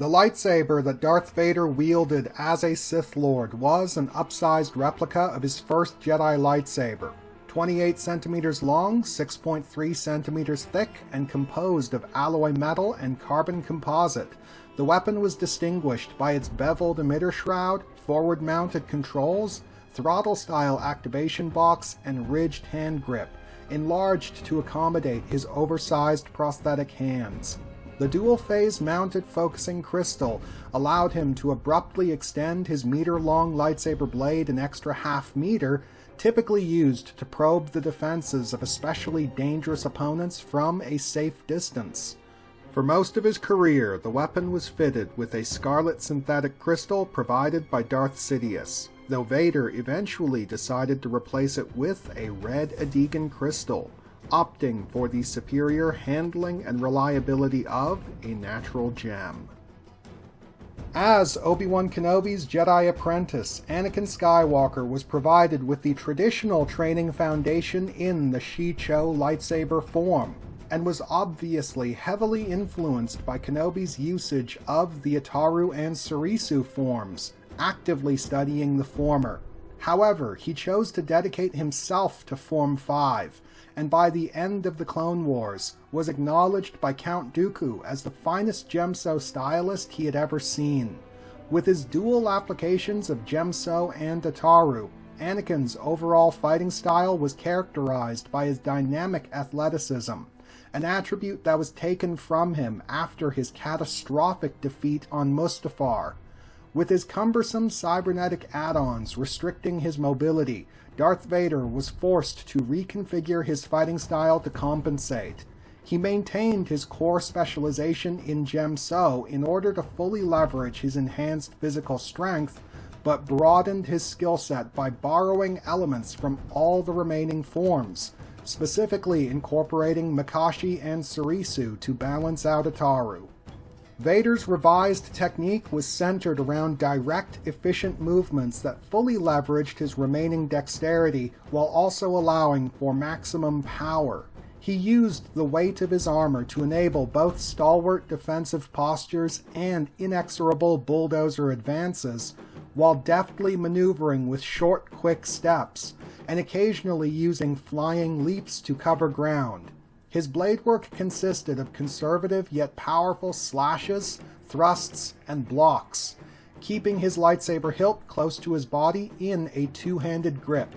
The lightsaber that Darth Vader wielded as a Sith Lord was an upsized replica of his first Jedi lightsaber, 28 centimeters long, 6.3 centimeters thick, and composed of alloy metal and carbon composite. The weapon was distinguished by its beveled emitter shroud, forward-mounted controls, throttle-style activation box, and ridged hand grip, enlarged to accommodate his oversized prosthetic hands. The dual-phase mounted focusing crystal allowed him to abruptly extend his meter-long lightsaber blade an extra half-meter, typically used to probe the defenses of especially dangerous opponents from a safe distance. For most of his career, the weapon was fitted with a scarlet synthetic crystal provided by Darth Sidious, though Vader eventually decided to replace it with a red Adegan crystal, opting for the superior handling and reliability of a natural gem. As Obi-Wan Kenobi's Jedi Apprentice, Anakin Skywalker was provided with the traditional training foundation in the Shi-Cho lightsaber form, and was obviously heavily influenced by Kenobi's usage of the Ataru and Surisu forms, actively studying the former. However, he chose to dedicate himself to Form 5, and by the end of the Clone Wars, was acknowledged by Count Dooku as the finest Gemso stylist he had ever seen. With his dual applications of Gemso and Ataru, Anakin's overall fighting style was characterized by his dynamic athleticism, an attribute that was taken from him after his catastrophic defeat on Mustafar. With his cumbersome cybernetic add-ons restricting his mobility, Darth Vader was forced to reconfigure his fighting style to compensate. He maintained his core specialization in Gemso in order to fully leverage his enhanced physical strength, but broadened his skill set by borrowing elements from all the remaining forms, specifically incorporating Makashi and Surisu to balance out Ataru. Vader's revised technique was centered around direct, efficient movements that fully leveraged his remaining dexterity while also allowing for maximum power. He used the weight of his armor to enable both stalwart defensive postures and inexorable bulldozer advances, while deftly maneuvering with short, quick steps, and occasionally using flying leaps to cover ground. His blade work consisted of conservative yet powerful slashes, thrusts, and blocks, keeping his lightsaber hilt close to his body in a two-handed grip.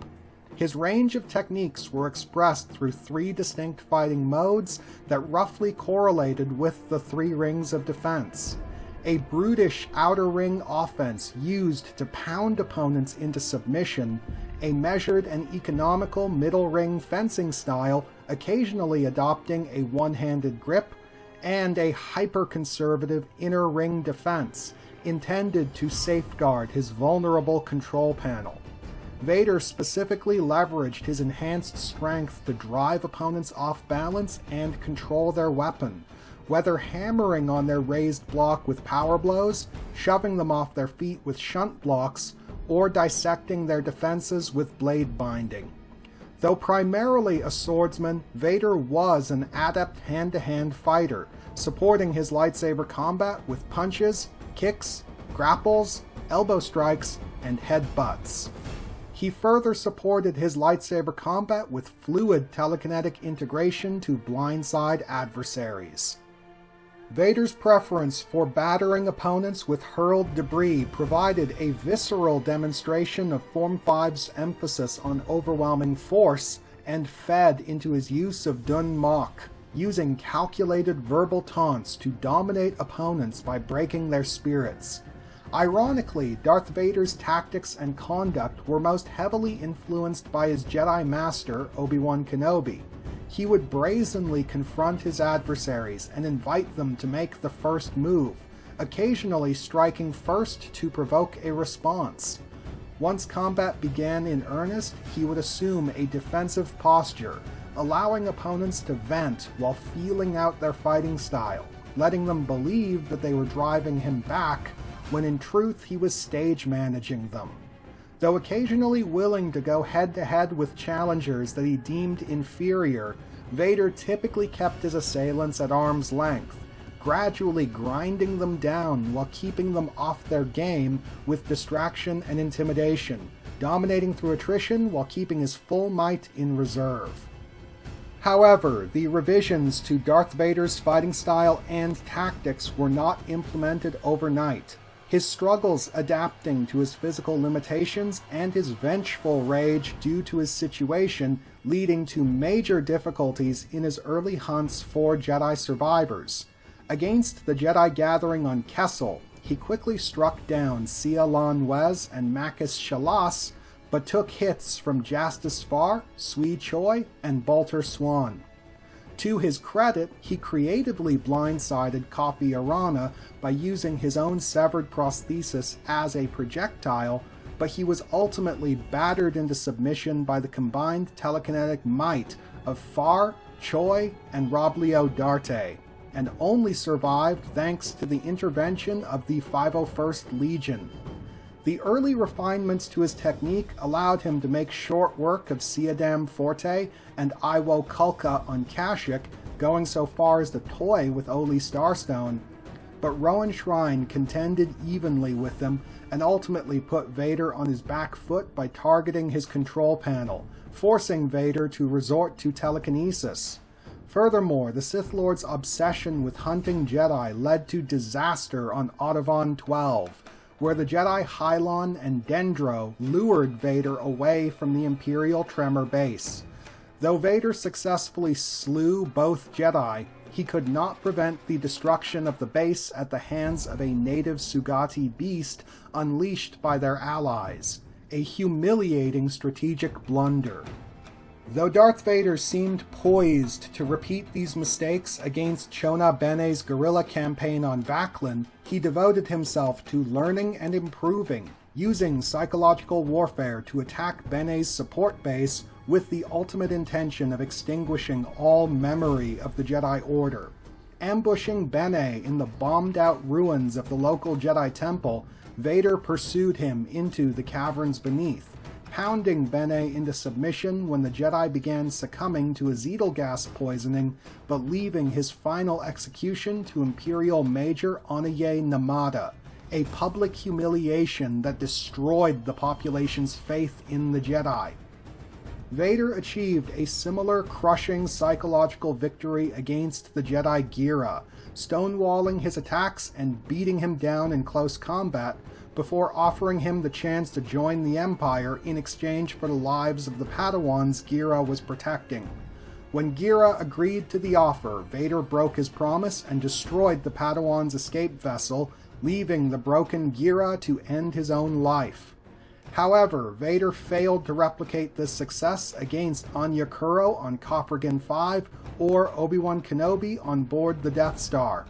His range of techniques were expressed through 3 distinct fighting modes that roughly correlated with the 3 rings of defense. A brutish outer ring offense used to pound opponents into submission, a measured and economical middle ring fencing style, occasionally adopting a one-handed grip, and a hyper-conservative inner ring defense, intended to safeguard his vulnerable control panel. Vader specifically leveraged his enhanced strength to drive opponents off balance and control their weapon, whether hammering on their raised block with power blows, shoving them off their feet with shunt blocks, or dissecting their defenses with blade binding. Though primarily a swordsman, Vader was an adept hand-to-hand fighter, supporting his lightsaber combat with punches, kicks, grapples, elbow strikes, and headbutts. He further supported his lightsaber combat with fluid telekinetic integration to blindside adversaries. Vader's preference for battering opponents with hurled debris provided a visceral demonstration of Form 5's emphasis on overwhelming force and fed into his use of Dun Mok, using calculated verbal taunts to dominate opponents by breaking their spirits. Ironically, Darth Vader's tactics and conduct were most heavily influenced by his Jedi Master, Obi-Wan Kenobi. He would brazenly confront his adversaries and invite them to make the first move, occasionally striking first to provoke a response. Once combat began in earnest, he would assume a defensive posture, allowing opponents to vent while feeling out their fighting style, letting them believe that they were driving him back, when in truth he was stage managing them. Though occasionally willing to go head-to-head with challengers that he deemed inferior, Vader typically kept his assailants at arm's length, gradually grinding them down while keeping them off their game with distraction and intimidation, dominating through attrition while keeping his full might in reserve. However, the revisions to Darth Vader's fighting style and tactics were not implemented overnight. His struggles adapting to his physical limitations and his vengeful rage due to his situation leading to major difficulties in his early hunts for Jedi survivors. Against the Jedi gathering on Kessel, he quickly struck down Sia Lon Wez and Makis Shalas, but took hits from Jastus Far, Sui Choi, and Balter Swan. To his credit, he creatively blindsided Copy Arana by using his own severed prosthesis as a projectile, but he was ultimately battered into submission by the combined telekinetic might of Far, Choi, and Roblio Darte, and only survived thanks to the intervention of the 501st Legion. The early refinements to his technique allowed him to make short work of Siadam Forte and Iwo Kulka on Kashyyyk, going so far as to toy with Oli Starstone, but Rowan Shrine contended evenly with them and ultimately put Vader on his back foot by targeting his control panel, forcing Vader to resort to telekinesis. Furthermore, the Sith Lord's obsession with hunting Jedi led to disaster on Autobahn 12, where the Jedi Hylon and Dendro lured Vader away from the Imperial Tremor base. Though Vader successfully slew both Jedi, he could not prevent the destruction of the base at the hands of a native Sugati beast unleashed by their allies, a humiliating strategic blunder. Though Darth Vader seemed poised to repeat these mistakes against Chona Bene's guerrilla campaign on Vaklin, he devoted himself to learning and improving, using psychological warfare to attack Bene's support base with the ultimate intention of extinguishing all memory of the Jedi Order. Ambushing Bene in the bombed-out ruins of the local Jedi Temple, Vader pursued him into the caverns beneath, pounding Bene into submission when the Jedi began succumbing to acetyl gas poisoning, but leaving his final execution to Imperial Major Onaye Namada, a public humiliation that destroyed the population's faith in the Jedi. Vader achieved a similar crushing psychological victory against the Jedi Gira, stonewalling his attacks and beating him down in close combat, before offering him the chance to join the Empire in exchange for the lives of the Padawans Gira was protecting. When Gira agreed to the offer, Vader broke his promise and destroyed the Padawans' escape vessel, leaving the broken Gira to end his own life. However, Vader failed to replicate this success against Anya Kuro on Koprgan 5 or Obi-Wan Kenobi on board the Death Star.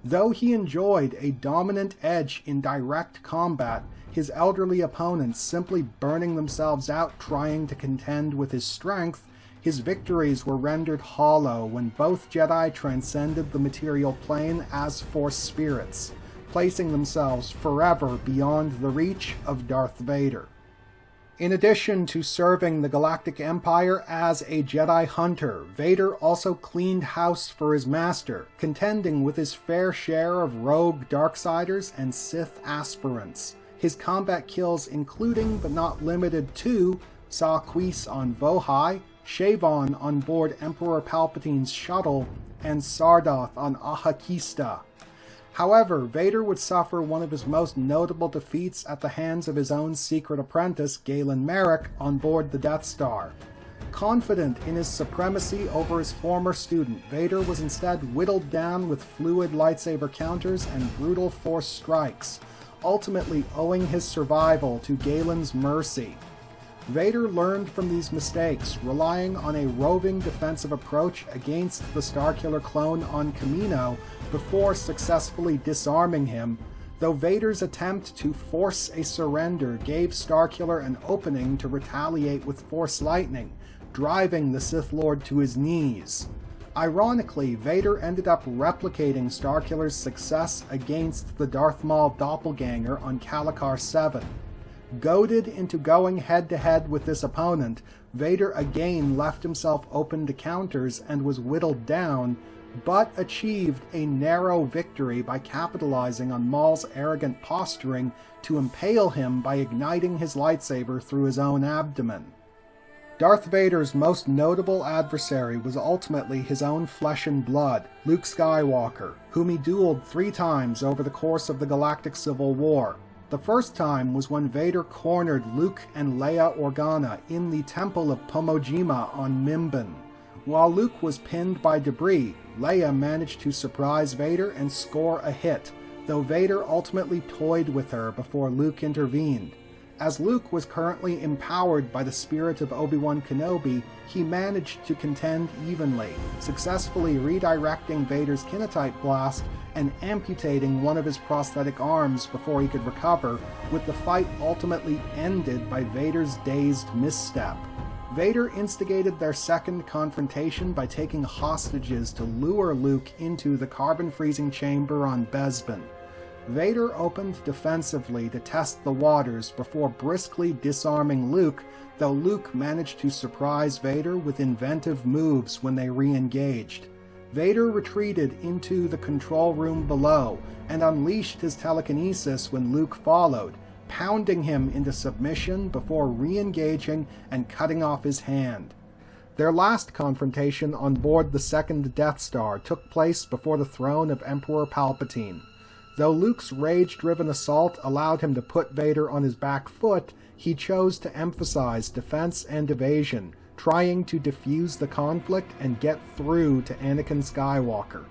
Though he enjoyed a dominant edge in direct combat, his elderly opponents simply burning themselves out trying to contend with his strength, his victories were rendered hollow when both Jedi transcended the material plane as Force spirits, placing themselves forever beyond the reach of Darth Vader. In addition to serving the Galactic Empire as a Jedi hunter, Vader also cleaned house for his master, contending with his fair share of rogue Darksiders and Sith aspirants. His combat kills including but not limited to Saw Quis on Vohai, Shavon on board Emperor Palpatine's shuttle, and Sardoth on Ahakista. However, Vader would suffer one of his most notable defeats at the hands of his own secret apprentice, Galen Merrick, on board the Death Star. Confident in his supremacy over his former student, Vader was instead whittled down with fluid lightsaber counters and brutal force strikes, ultimately owing his survival to Galen's mercy. Vader learned from these mistakes, relying on a roving defensive approach against the Starkiller clone on Kamino before successfully disarming him, though Vader's attempt to force a surrender gave Starkiller an opening to retaliate with Force Lightning, driving the Sith Lord to his knees. Ironically, Vader ended up replicating Starkiller's success against the Darth Maul doppelganger on Kalikar 7. Goaded into going head-to-head with this opponent, Vader again left himself open to counters and was whittled down, but achieved a narrow victory by capitalizing on Maul's arrogant posturing to impale him by igniting his lightsaber through his own abdomen. Darth Vader's most notable adversary was ultimately his own flesh and blood, Luke Skywalker, whom he dueled 3 times over the course of the Galactic Civil War. The first time was when Vader cornered Luke and Leia Organa in the Temple of Pomojima on Mimban. While Luke was pinned by debris, Leia managed to surprise Vader and score a hit, though Vader ultimately toyed with her before Luke intervened. As Luke was currently empowered by the spirit of Obi-Wan Kenobi, he managed to contend evenly, successfully redirecting Vader's kinetite blast and amputating one of his prosthetic arms before he could recover, with the fight ultimately ended by Vader's dazed misstep. Vader instigated their second confrontation by taking hostages to lure Luke into the carbon-freezing chamber on Bespin. Vader opened defensively to test the waters before briskly disarming Luke, though Luke managed to surprise Vader with inventive moves when they re-engaged. Vader retreated into the control room below and unleashed his telekinesis when Luke followed, pounding him into submission before re-engaging and cutting off his hand. Their last confrontation on board the second Death Star took place before the throne of Emperor Palpatine. Though Luke's rage-driven assault allowed him to put Vader on his back foot, he chose to emphasize defense and evasion, trying to defuse the conflict and get through to Anakin Skywalker.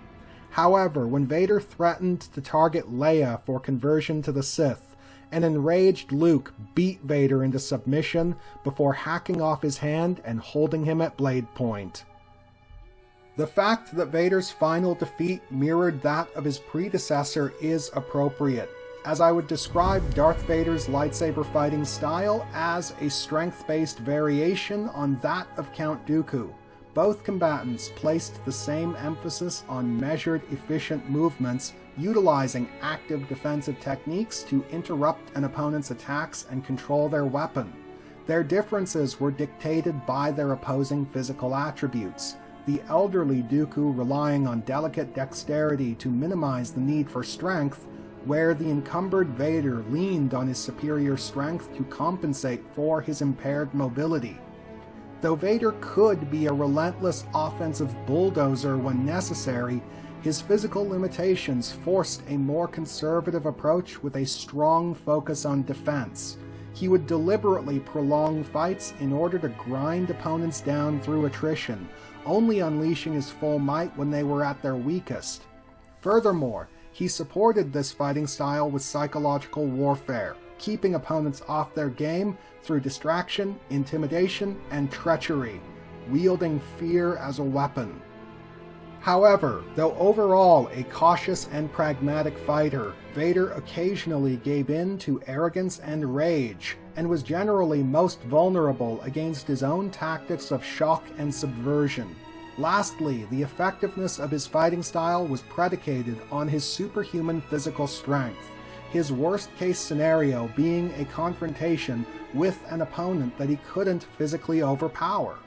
However, when Vader threatened to target Leia for conversion to the Sith, an enraged Luke beat Vader into submission before hacking off his hand and holding him at blade point. The fact that Vader's final defeat mirrored that of his predecessor is appropriate, as I would describe Darth Vader's lightsaber fighting style as a strength-based variation on that of Count Dooku. Both combatants placed the same emphasis on measured, efficient movements, utilizing active defensive techniques to interrupt an opponent's attacks and control their weapon. Their differences were dictated by their opposing physical attributes. The elderly Dooku relying on delicate dexterity to minimize the need for strength, where the encumbered Vader leaned on his superior strength to compensate for his impaired mobility. Though Vader could be a relentless offensive bulldozer when necessary, his physical limitations forced a more conservative approach with a strong focus on defense. He would deliberately prolong fights in order to grind opponents down through attrition, only unleashing his full might when they were at their weakest. Furthermore, he supported this fighting style with psychological warfare, keeping opponents off their game through distraction, intimidation, and treachery, wielding fear as a weapon. However, though overall a cautious and pragmatic fighter, Vader occasionally gave in to arrogance and rage, and was generally most vulnerable against his own tactics of shock and subversion. Lastly, the effectiveness of his fighting style was predicated on his superhuman physical strength, his worst-case scenario being a confrontation with an opponent that he couldn't physically overpower.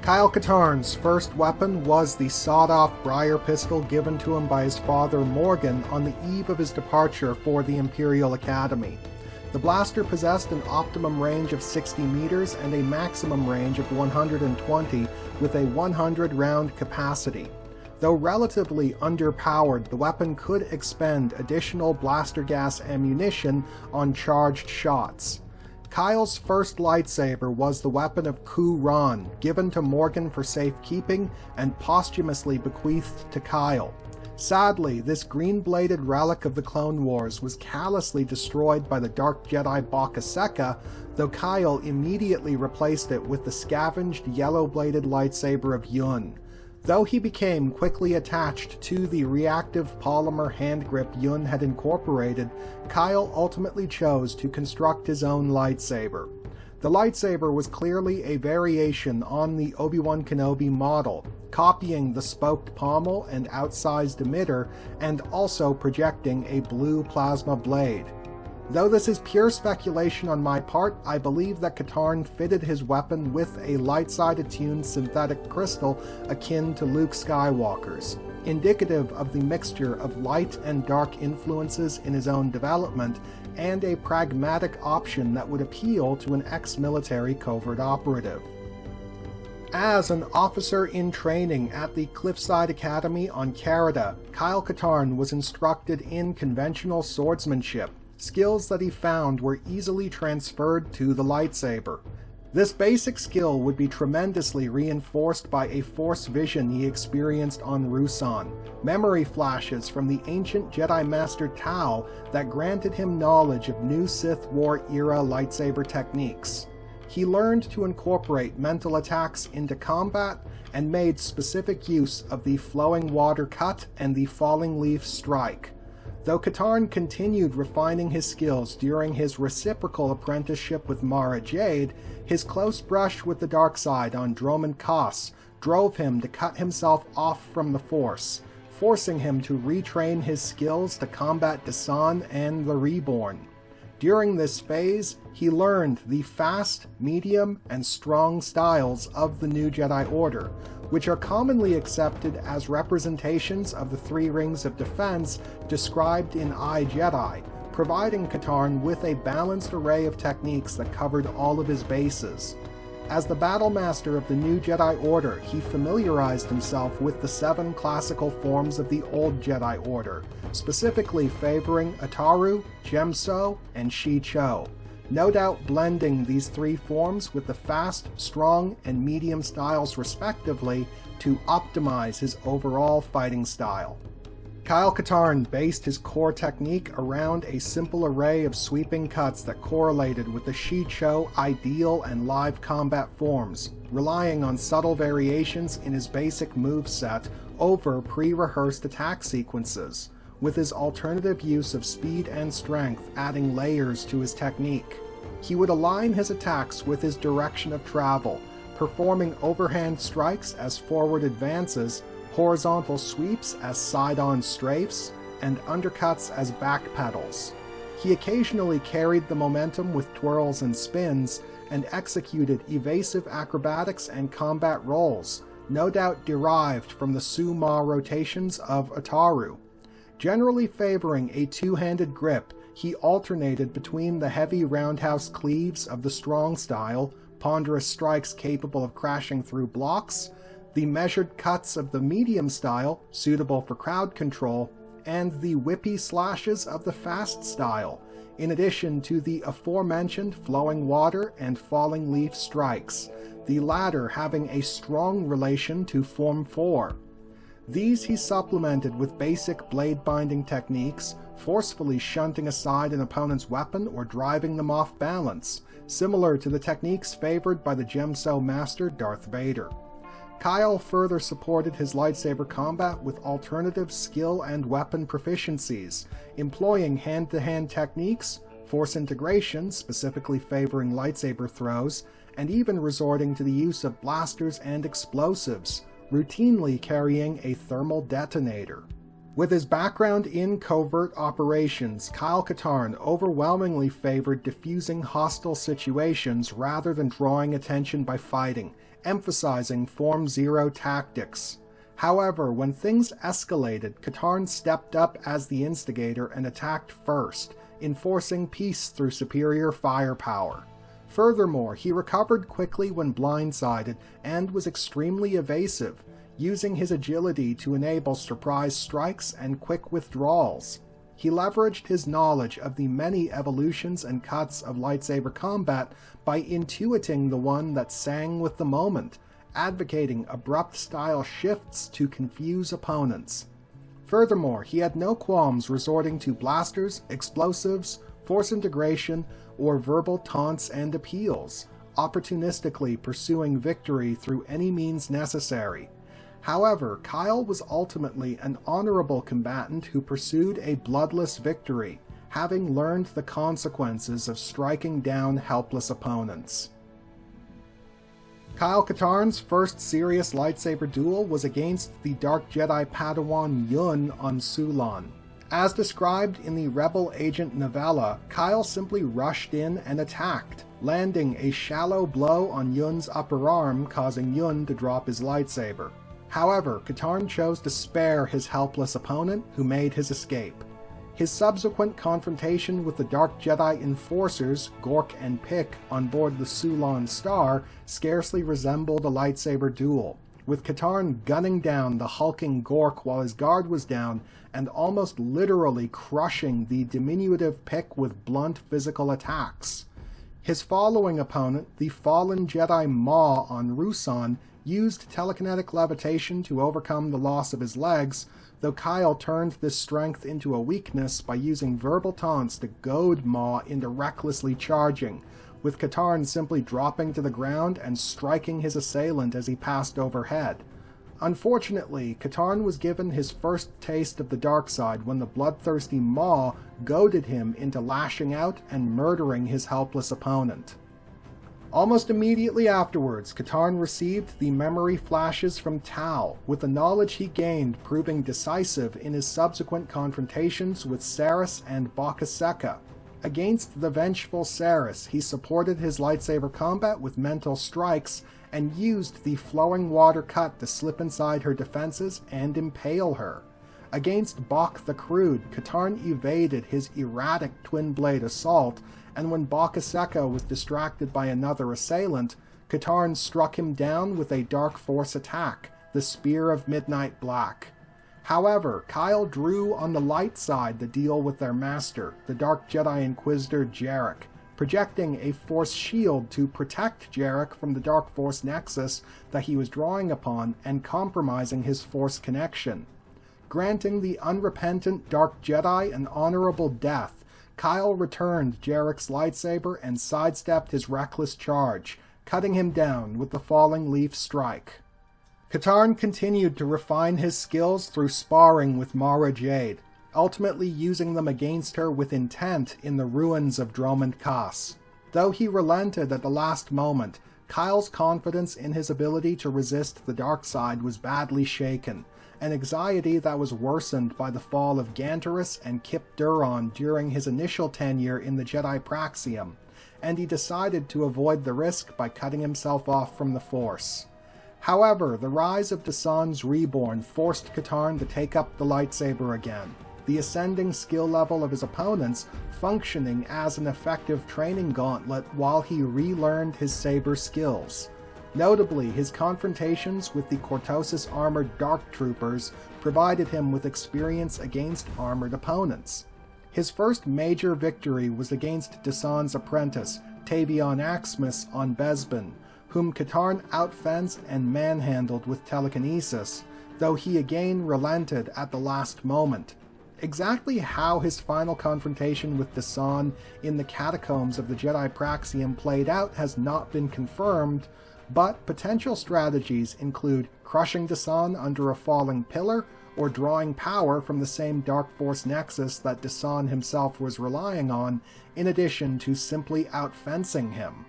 Kyle Katarn's first weapon was the sawed-off briar pistol given to him by his father Morgan on the eve of his departure for the Imperial Academy. The blaster possessed an optimum range of 60 meters and a maximum range of 120 with a 100-round capacity. Though relatively underpowered, the weapon could expend additional blaster gas ammunition on charged shots. Kyle's first lightsaber was the weapon of Ku Ran, given to Morgan for safekeeping and posthumously bequeathed to Kyle. Sadly, this green-bladed relic of the Clone Wars was callously destroyed by the Dark Jedi Baka Seka, though Kyle immediately replaced it with the scavenged yellow-bladed lightsaber of Yun. Though he became quickly attached to the reactive polymer hand grip Yun had incorporated, Kyle ultimately chose to construct his own lightsaber. The lightsaber was clearly a variation on the Obi-Wan Kenobi model, copying the spoked pommel and outsized emitter, and also projecting a blue plasma blade. Though this is pure speculation on my part, I believe that Katarn fitted his weapon with a light-side-attuned synthetic crystal akin to Luke Skywalker's, indicative of the mixture of light and dark influences in his own development, and a pragmatic option that would appeal to an ex-military covert operative. As an officer in training at the Cliffside Academy on Carida, Kyle Katarn was instructed in conventional swordsmanship, skills that he found were easily transferred to the lightsaber. This basic skill would be tremendously reinforced by a Force vision he experienced on Ruusan, memory flashes from the ancient Jedi Master Tau that granted him knowledge of new Sith War-era lightsaber techniques. He learned to incorporate mental attacks into combat and made specific use of the Flowing Water Cut and the Falling Leaf Strike. Though Katarn continued refining his skills during his reciprocal apprenticeship with Mara Jade, his close brush with the dark side on Dromund Kaas drove him to cut himself off from the Force, forcing him to retrain his skills to combat Desan and the Reborn. During this phase, he learned the fast, medium, and strong styles of the New Jedi Order, which are commonly accepted as representations of the three rings of defense described in I, Jedi, providing Katarn with a balanced array of techniques that covered all of his bases. As the Battlemaster of the New Jedi Order, he familiarized himself with the 7 classical forms of the Old Jedi Order, specifically favoring Ataru, Gemso, and Shi-Cho, no doubt blending these 3 forms with the fast, strong, and medium styles respectively to optimize his overall fighting style. Kyle Katarn based his core technique around a simple array of sweeping cuts that correlated with the Shi-Cho ideal and live combat forms, relying on subtle variations in his basic moveset over pre-rehearsed attack sequences, with his alternative use of speed and strength adding layers to his technique. He would align his attacks with his direction of travel, performing overhand strikes as forward advances, horizontal sweeps as side-on strafes, and undercuts as backpedals. He occasionally carried the momentum with twirls and spins, and executed evasive acrobatics and combat rolls, no doubt derived from the Su-Ma rotations of Ataru. Generally favoring a two-handed grip, he alternated between the heavy roundhouse cleaves of the strong style, ponderous strikes capable of crashing through blocks, the measured cuts of the medium style, suitable for crowd control, and the whippy slashes of the fast style, in addition to the aforementioned flowing water and falling leaf strikes, the latter having a strong relation to Form 4. These he supplemented with basic blade-binding techniques, forcefully shunting aside an opponent's weapon or driving them off balance, similar to the techniques favored by the Gemso master Darth Vader. Kyle further supported his lightsaber combat with alternative skill and weapon proficiencies, employing hand-to-hand techniques, force integration, specifically favoring lightsaber throws, and even resorting to the use of blasters and explosives, routinely carrying a thermal detonator. With his background in covert operations, Kyle Katarn overwhelmingly favored diffusing hostile situations rather than drawing attention by fighting, emphasizing Form Zero tactics. However, when things escalated, Katarn stepped up as the instigator and attacked first, enforcing peace through superior firepower. Furthermore, he recovered quickly when blindsided and was extremely evasive, using his agility to enable surprise strikes and quick withdrawals. He leveraged his knowledge of the many evolutions and cuts of lightsaber combat by intuiting the one that sang with the moment, advocating abrupt style shifts to confuse opponents. Furthermore, he had no qualms resorting to blasters, explosives, force integration, or verbal taunts and appeals, opportunistically pursuing victory through any means necessary. However, Kyle was ultimately an honorable combatant who pursued a bloodless victory, having learned the consequences of striking down helpless opponents. Kyle Katarn's first serious lightsaber duel was against the Dark Jedi Padawan Yun on Sulan. As described in the Rebel Agent novella, Kyle simply rushed in and attacked, landing a shallow blow on Yun's upper arm, causing Yun to drop his lightsaber. However, Katarn chose to spare his helpless opponent, who made his escape. His subsequent confrontation with the Dark Jedi enforcers, Gork and Pick, on board the Sulon Star scarcely resembled a lightsaber duel, with Katarn gunning down the hulking Gork while his guard was down and almost literally crushing the diminutive Pick with blunt physical attacks. His following opponent, the fallen Jedi Maw on Ruusan, used telekinetic levitation to overcome the loss of his legs, though Kyle turned this strength into a weakness by using verbal taunts to goad Maw into recklessly charging, with Katarn simply dropping to the ground and striking his assailant as he passed overhead. Unfortunately, Katarn was given his first taste of the dark side when the bloodthirsty Maw goaded him into lashing out and murdering his helpless opponent. Almost immediately afterwards, Katarn received the memory flashes from Tau, with the knowledge he gained proving decisive in his subsequent confrontations with Saris and Baka Seka. Against the vengeful Saris, he supported his lightsaber combat with mental strikes and used the flowing water cut to slip inside her defenses and impale her. Against Bok the Crude, Katarn evaded his erratic twin-blade assault, and when Baka Seka was distracted by another assailant, Katarn struck him down with a Dark Force attack, the Spear of Midnight Black. However, Kyle drew on the light side to deal with their master, the Dark Jedi Inquisitor Jarek, projecting a Force shield to protect Jarek from the Dark Force nexus that he was drawing upon and compromising his Force connection. Granting the unrepentant Dark Jedi an honorable death, Kyle returned Jarek's lightsaber and sidestepped his reckless charge, cutting him down with the Falling Leaf Strike. Katarn continued to refine his skills through sparring with Mara Jade, ultimately using them against her with intent in the ruins of Dromund Kaas. Though he relented at the last moment, Kyle's confidence in his ability to resist the dark side was badly shaken, an anxiety that was worsened by the fall of Ganterus and Kip Duron during his initial tenure in the Jedi Praxium, and he decided to avoid the risk by cutting himself off from the Force. However, the rise of Dasan's Reborn forced Katarn to take up the lightsaber again, the ascending skill level of his opponents functioning as an effective training gauntlet while he relearned his saber skills. Notably, his confrontations with the Cortosis armored Dark Troopers provided him with experience against armored opponents. His first major victory was against Dasan's apprentice, Tavion Axmus, on Bespin, whom Katarn outfenced and manhandled with telekinesis, though he again relented at the last moment. Exactly how his final confrontation with Dasan in the catacombs of the Jedi Praxium played out has not been confirmed, but potential strategies include crushing Dasan under a falling pillar or drawing power from the same Dark Force nexus that Dasan himself was relying on, in addition to simply outfencing him.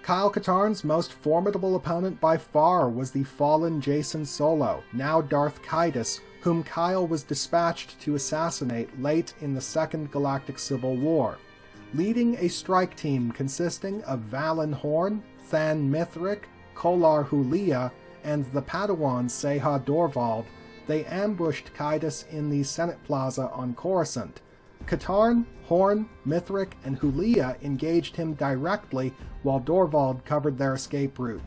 Kyle Katarn's most formidable opponent by far was the fallen Jacen Solo, now Darth Kaitis, whom Kyle was dispatched to assassinate late in the Second Galactic Civil War. Leading a strike team consisting of Valen Horn, Than Mithric, Kolar Hulia, and the Padawan Seha Dorvald, they ambushed Kaitis in the Senate Plaza on Coruscant. Katarn, Horn, Mithric, and Hulia engaged him directly while Dorvald covered their escape route.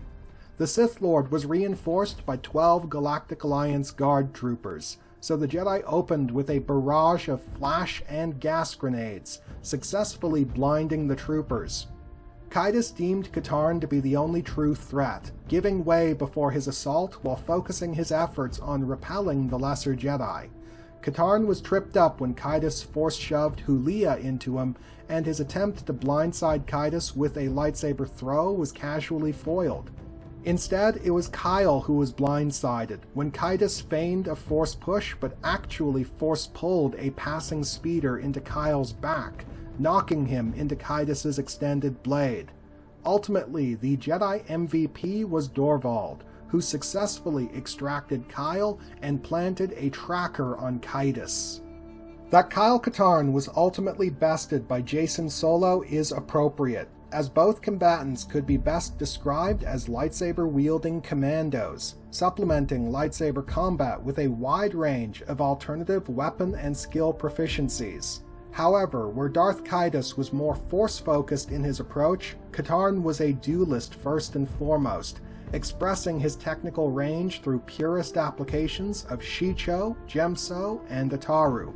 The Sith Lord was reinforced by 12 Galactic Alliance Guard troopers, so the Jedi opened with a barrage of flash and gas grenades, successfully blinding the troopers. Kaitis deemed Katarn to be the only true threat, giving way before his assault while focusing his efforts on repelling the lesser Jedi. Katarn was tripped up when Kaitis force-shoved Hulia into him, and his attempt to blindside Kaitis with a lightsaber throw was casually foiled. Instead, it was Kyle who was blindsided, when Kaitis feigned a force push but actually force-pulled a passing speeder into Kyle's back, knocking him into Kaitis' extended blade. Ultimately, the Jedi MVP was Dorvald, who successfully extracted Kyle and planted a tracker on Kaitis. That Kyle Katarn was ultimately bested by Jacen Solo is appropriate, as both combatants could be best described as lightsaber-wielding commandos, supplementing lightsaber combat with a wide range of alternative weapon and skill proficiencies. However, where Darth Caedus was more force-focused in his approach, Katarn was a duelist first and foremost, expressing his technical range through purist applications of Shicho, Gemso, and Ataru.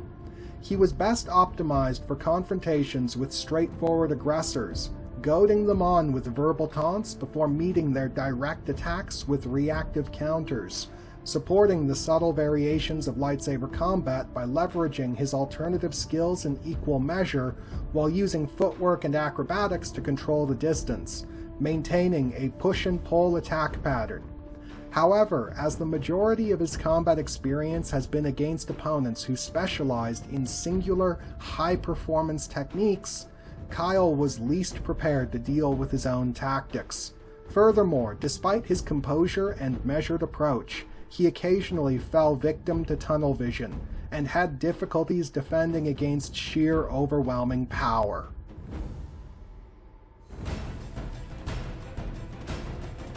He was best optimized for confrontations with straightforward aggressors, goading them on with verbal taunts before meeting their direct attacks with reactive counters, supporting the subtle variations of lightsaber combat by leveraging his alternative skills in equal measure while using footwork and acrobatics to control the distance, maintaining a push-and-pull attack pattern. However, as the majority of his combat experience has been against opponents who specialized in singular, high-performance techniques, Kyle was least prepared to deal with his own tactics. Furthermore, despite his composure and measured approach, he occasionally fell victim to tunnel vision, and had difficulties defending against sheer overwhelming power.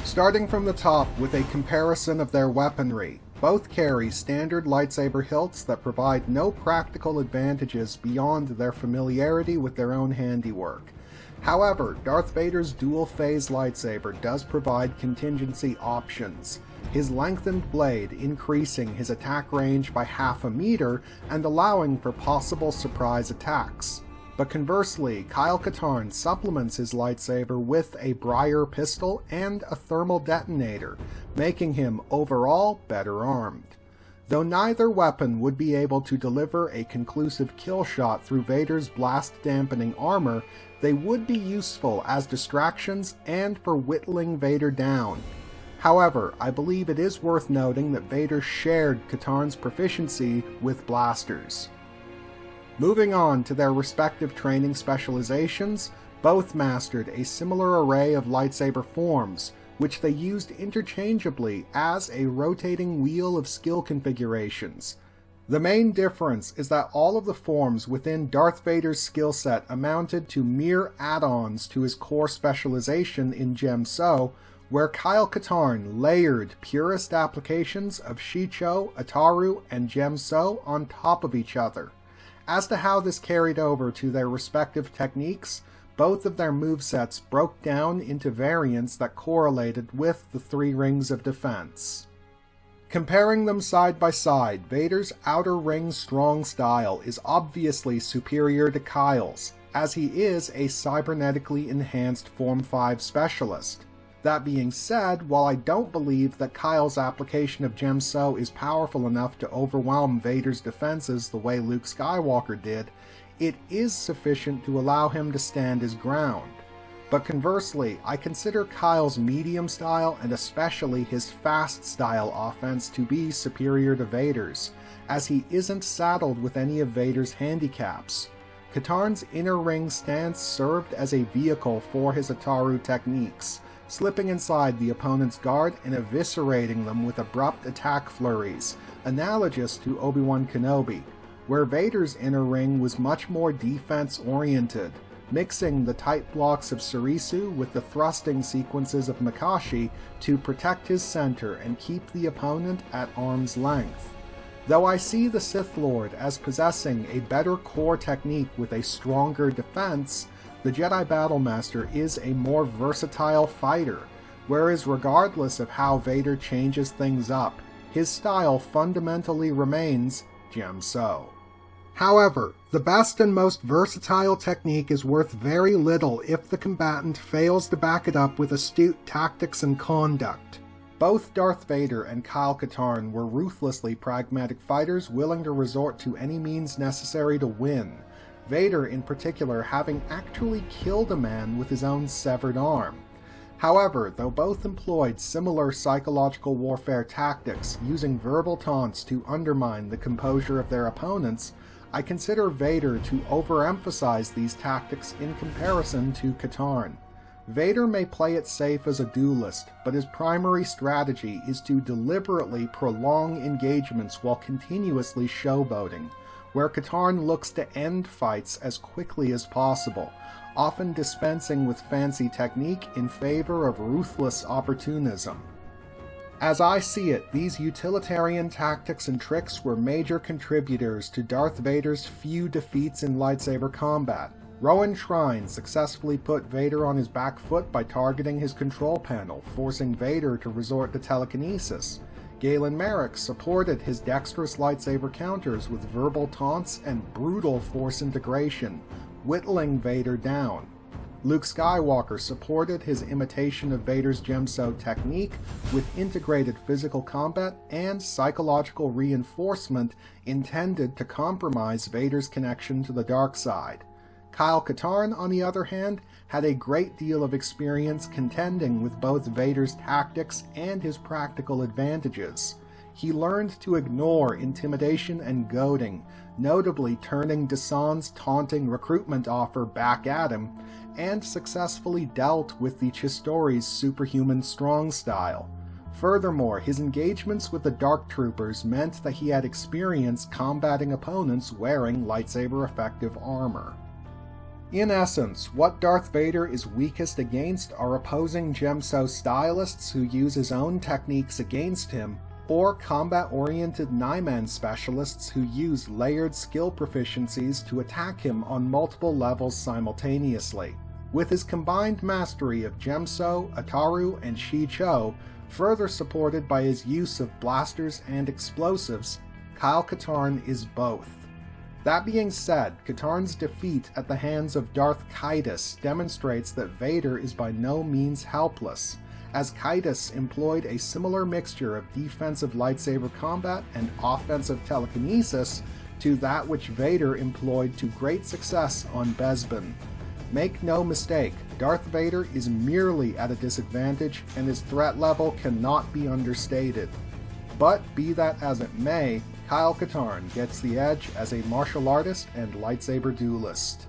Starting from the top with a comparison of their weaponry, both carry standard lightsaber hilts that provide no practical advantages beyond their familiarity with their own handiwork. However, Darth Vader's dual-phase lightsaber does provide contingency options, his lengthened blade increasing his attack range by half a meter and allowing for possible surprise attacks. But conversely, Kyle Katarn supplements his lightsaber with a Briar pistol and a thermal detonator, making him overall better armed. Though neither weapon would be able to deliver a conclusive kill shot through Vader's blast-dampening armor, they would be useful as distractions and for whittling Vader down. However, I believe it is worth noting that Vader shared Katarn's proficiency with blasters. Moving on to their respective training specializations, both mastered a similar array of lightsaber forms, which they used interchangeably as a rotating wheel of skill configurations. The main difference is that all of the forms within Darth Vader's skill set amounted to mere add-ons to his core specialization in Gemso, where Kyle Katarn layered purist applications of Shicho, Ataru, and Gemso on top of each other. As to how this carried over to their respective techniques, both of their movesets broke down into variants that correlated with the three rings of defense. Comparing them side by side, Vader's outer ring strong style is obviously superior to Kyle's, as he is a cybernetically enhanced Form 5 specialist. That being said, while I don't believe that Kyle's application of Gemso is powerful enough to overwhelm Vader's defenses the way Luke Skywalker did, it is sufficient to allow him to stand his ground. But conversely, I consider Kyle's medium style and especially his fast style offense to be superior to Vader's, as he isn't saddled with any of Vader's handicaps. Katarn's inner ring stance served as a vehicle for his Ataru techniques, slipping inside the opponent's guard and eviscerating them with abrupt attack flurries, analogous to Obi-Wan Kenobi, where Vader's inner ring was much more defense-oriented, mixing the tight blocks of Surisu with the thrusting sequences of Makashi to protect his center and keep the opponent at arm's length. Though I see the Sith Lord as possessing a better core technique with a stronger defense, the Jedi Battlemaster is a more versatile fighter, whereas regardless of how Vader changes things up, his style fundamentally remains Gemso. However, the best and most versatile technique is worth very little if the combatant fails to back it up with astute tactics and conduct. Both Darth Vader and Kyle Katarn were ruthlessly pragmatic fighters willing to resort to any means necessary to win, Vader in particular having actually killed a man with his own severed arm. However, though both employed similar psychological warfare tactics, using verbal taunts to undermine the composure of their opponents, I consider Vader to overemphasize these tactics in comparison to Katarn. Vader may play it safe as a duelist, but his primary strategy is to deliberately prolong engagements while continuously showboating, where Katarn looks to end fights as quickly as possible, often dispensing with fancy technique in favor of ruthless opportunism. As I see it, these utilitarian tactics and tricks were major contributors to Darth Vader's few defeats in lightsaber combat. Rowan Shrine successfully put Vader on his back foot by targeting his control panel, forcing Vader to resort to telekinesis. Galen Merrick supported his dexterous lightsaber counters with verbal taunts and brutal force integration, whittling Vader down. Luke Skywalker supported his imitation of Vader's Gemso technique with integrated physical combat and psychological reinforcement intended to compromise Vader's connection to the dark side. Kyle Katarn, on the other hand, had a great deal of experience contending with both Vader's tactics and his practical advantages. He learned to ignore intimidation and goading, notably turning Desan's taunting recruitment offer back at him, and successfully dealt with the Chistori's superhuman strong style. Furthermore, his engagements with the Dark Troopers meant that he had experience combating opponents wearing lightsaber-effective armor. In essence, what Darth Vader is weakest against are opposing Gemso stylists who use his own techniques against him, or combat-oriented Nyman specialists who use layered skill proficiencies to attack him on multiple levels simultaneously. With his combined mastery of Gemso, Ataru, and Shi-Cho, further supported by his use of blasters and explosives, Kyle Katarn is both. That being said, Katarn's defeat at the hands of Darth Kaitis demonstrates that Vader is by no means helpless, as Kaitis employed a similar mixture of defensive lightsaber combat and offensive telekinesis to that which Vader employed to great success on Bespin. Make no mistake, Darth Vader is merely at a disadvantage and his threat level cannot be understated. But be that as it may, Kyle Katarn gets the edge as a martial artist and lightsaber duelist.